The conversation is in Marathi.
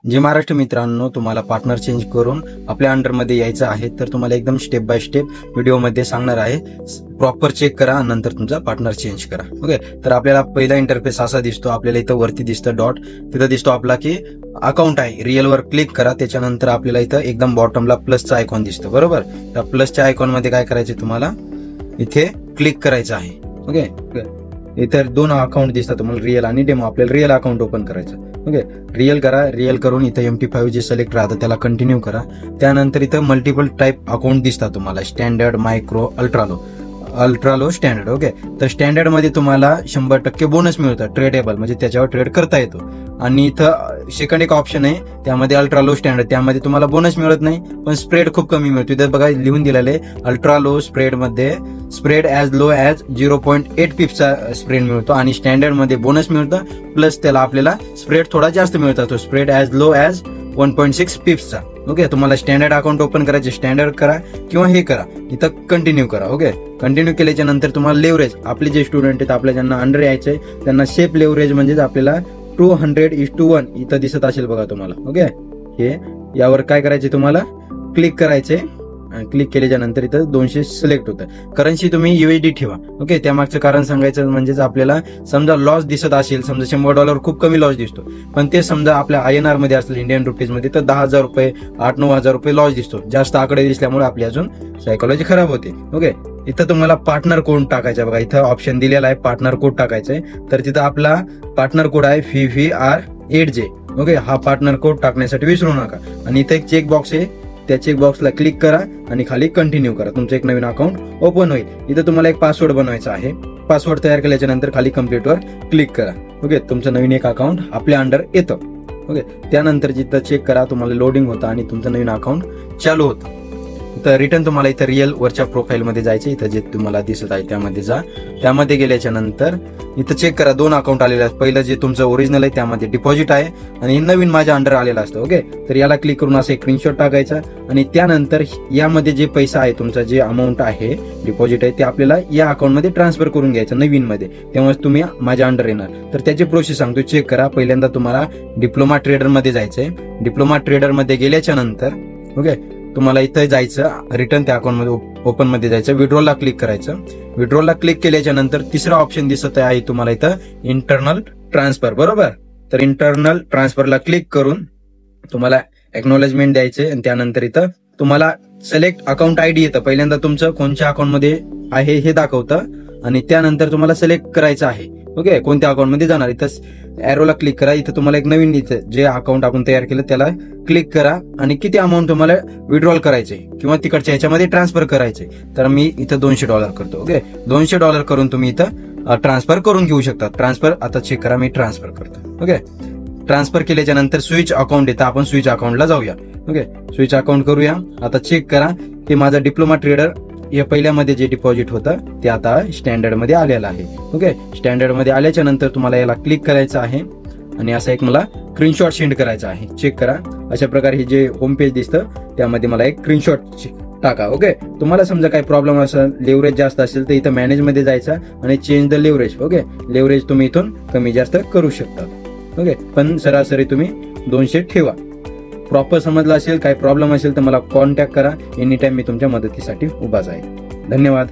जे महाराष्ट्र मित्रांनो, तुम्हाला पार्टनर चेंज करून आपल्या अंडरमध्ये यायचं आहे तर तुम्हाला एकदम स्टेप बाय स्टेप व्हिडिओमध्ये सांगणार आहे. प्रॉपर चेक करा, नंतर तुमचा पार्टनर चेंज करा. ओके, तर आपल्याला पहिला इंटरफेस असा दिसतो. आपल्याला इथं वरती दिसतं डॉट, तिथं दिसतो आपला की अकाउंट आहे. रिअल वर क्लिक करा. त्याच्यानंतर आपल्याला इथं एकदम बॉटमला प्लसचा आयकॉन दिसतो, बरोबर. त्या प्लसच्या आयकॉन मध्ये काय करायचे, तुम्हाला इथे क्लिक करायचं आहे. ओके, इतर दोन अकाउंट दिसतात तुम्हाला, रिअल आणि डेमो. आपल्याला रिअल अकाउंट ओपन करायचं. ओके, रिअल करा. रिअल करून इथं MT5 जे सिलेक्ट राहतं त्याला कंटिन्यू करा. त्यानंतर इथं मल्टिपल टाईप अकाउंट दिसतात तुम्हाला, स्टँडर्ड, मायक्रो, अल्ट्रालो, स्टँडर्ड. ओके, तर स्टँडर्ड मध्ये तुम्हाला 100% बोनस मिळतं, ट्रेडेबल, म्हणजे त्याच्यावर ट्रेड करता येतो. आणि इथं सेकंड एक ऑप्शन आहे, त्यामध्ये अल्ट्रालो स्टँडर्ड, त्यामध्ये तुम्हाला बोनस मिळत नाही पण स्प्रेड खूप कमी मिळतो. इथं बघा लिहून दिलेलं आहे, अल्ट्रालो स्प्रेड मध्ये स्प्रेड ॲज लो ॲज 0.8 पिप्सचा स्प्रेड मिळतो आणि स्टँडर्ड मध्ये बोनस मिळतं, प्लस त्याला आपल्याला स्प्रेड थोडा जास्त मिळतो, तो स्प्रेड ॲज लो ॲज 1.6 पिप्सचा. ओके, तुम्हाला स्टँडर्ड अकाउंट ओपन करायचे, स्टँडर्ड करा किंवा हे करा, इथं कंटिन्यू करा. ओके, कंटिन्यू केल्याच्या नंतर तुम्हाला लेवरेज, आपले जे स्टुडंट आहेत, आपल्या ज्यांना अंडर यायचंय त्यांना शेप लेवरेज म्हणजे आपल्याला 200:1 इथं दिसत असेल बघा तुम्हाला. ओके, हे यावर काय करायचे, तुम्हाला क्लिक करायचे. क्लिक केल्याच्या नंतर इथं 200 सिलेक्ट होतं. करन्सी तुम्ही USD ठेवा. ओके, त्यामागचं कारण सांगायचं म्हणजेच आपल्याला समजा लॉस दिसत असेल, समजा $100 खूप कमी लॉस दिसतो, पण ते समजा आपल्या INR मध्ये असेल, इंडियन रुपीज मध्ये, तर 10,000 रुपये, 8-9 रुपये लॉस दिसतो. जास्त आकडे दिसल्यामुळे आपली अजून सायकोलॉजी खराब होते. ओके, इथं तुम्हाला पार्टनर कोड टाकायचा. बघा इथं ऑप्शन दिलेला आहे, पार्टनर कोड टाकायचंय. तर तिथं आपला पार्टनर कोड आहे VVR8J. ओके, हा पार्टनर कोड टाकण्यासाठी विसरू नका. आणि इथं एक चेक बॉक्स आहे, त्या चेक बॉक्सला क्लिक करा आणि खाली कंटिन्यू करा. तुमचं एक नवीन अकाउंट ओपन होईल. इथं तुम्हाला एक पासवर्ड बनवायचा आहे. पासवर्ड तयार केल्याच्या नंतर खाली कम्प्लीट वर क्लिक करा. ओके, तुमचं नवीन एक अकाउंट आपल्या अंडर येतं. ओके, त्यानंतर जिथं चेक करा, तुम्हाला लोडिंग होतं आणि तुमचं नवीन अकाउंट चालू होतं. तर रिटर्न तुम्हाला इथं रिअल वरच्या प्रोफाईल मध्ये जायचं. इथं जे तुम्हाला दिसत आहे त्यामध्ये जा. त्यामध्ये गेल्याच्या नंतर इथं चेक करा, 2 अकाउंट आलेले आहेत. पहिलं जे तुमचं ओरिजिनल आहे त्यामध्ये डिपॉझिट आहे आणि नवीन माझ्या अंडर आलेलं असतं. ओके, तर याला क्लिक करून असं एक स्क्रीनशॉट टाकायचा आणि त्यानंतर यामध्ये जे पैसा आहे, तुमचा जे अमाऊंट आहे, डिपॉझिट आहे, ते आपल्याला या अकाउंट मध्ये ट्रान्सफर करून घ्यायचं नवीन मध्ये. तेव्हाच तुम्ही माझ्या अंडर येणार. तर त्याची प्रोसेस सांगतो, चेक करा. पहिल्यांदा तुम्हाला डिप्लोमा ट्रेडर मध्ये जायचंय. डिप्लोमा ट्रेडर मध्ये गेल्याच्या नंतर ओके, तुम्हाला इथं जायचं, रिटर्न त्या अकाउंट मध्ये ओपन मध्ये जायचं, विड्रॉलला क्लिक करायचं. विड्रॉलला क्लिक केल्याच्या नंतर तिसरा ऑप्शन दिसत आहे तुम्हाला इथं, इंटरनल ट्रान्सफर, बरोबर. तर इंटरनल ट्रान्सफरला क्लिक करून तुम्हाला एक्नॉलेजमेंट द्यायचे आणि त्यानंतर इथं तुम्हाला सिलेक्ट अकाउंट ID येतं. पहिल्यांदा तुमचं कोणत्या अकाउंट मध्ये आहे हे दाखवतं आणि त्यानंतर तुम्हाला सिलेक्ट करायचं आहे. ओके, कोणत्या अकाउंट मध्ये जाणार, इथं एरोला क्लिक करा. इथं तुम्हाला एक नवीन इथं जे अकाउंट आपण तयार केलं त्याला क्लिक करा आणि किती अमाऊंट तुम्हाला विड्रॉल करायचे किंवा तिकडच्या ह्याच्यामध्ये ट्रान्सफर करायचे. तर मी इथं $200 करतो. ओके, $200 करून तुम्ही इथं ट्रान्सफर करून घेऊ शकता. ट्रान्सफर आता चेक करा, मी ट्रान्सफर करतो. ओके, ट्रान्सफर केल्याच्या नंतर स्विच अकाउंट येतं, आपण स्विच अकाउंटला जाऊया. ओके, स्विच अकाउंट करूया. आता चेक करा की माझा डिप्लोमा ट्रेडर या पहिल्यामध्ये जे डिपॉझिट होतं ते आता स्टँडर्ड मध्ये आलेलं आहे. ओके, स्टँडर्ड मध्ये आल्याच्या नंतर तुम्हाला याला क्लिक करायचं आहे आणि असा एक मला स्क्रीनशॉट सेंड करायचा आहे. चेक करा, अशा प्रकारे हे जे होम पेज दिसतं त्यामध्ये मला एक स्क्रीनशॉट टाका. ओके, तुम्हाला समजा काही प्रॉब्लेम असेल, लेवरेज जास्त असेल तर इथं मॅनेज मध्ये जायचं आणि change the leverage. Okay, leverage तुम्ही इथून कमी जास्त करू शकता. ओके, पण सरासरी तुम्ही 200 ठेवा. प्रॉपर समजलं असेल, काही प्रॉब्लेम असेल तर मला कॉन्टॅक्ट करा. एनी टाइम मी तुमच्या मदतीसाठी उभाच आहे. धन्यवाद.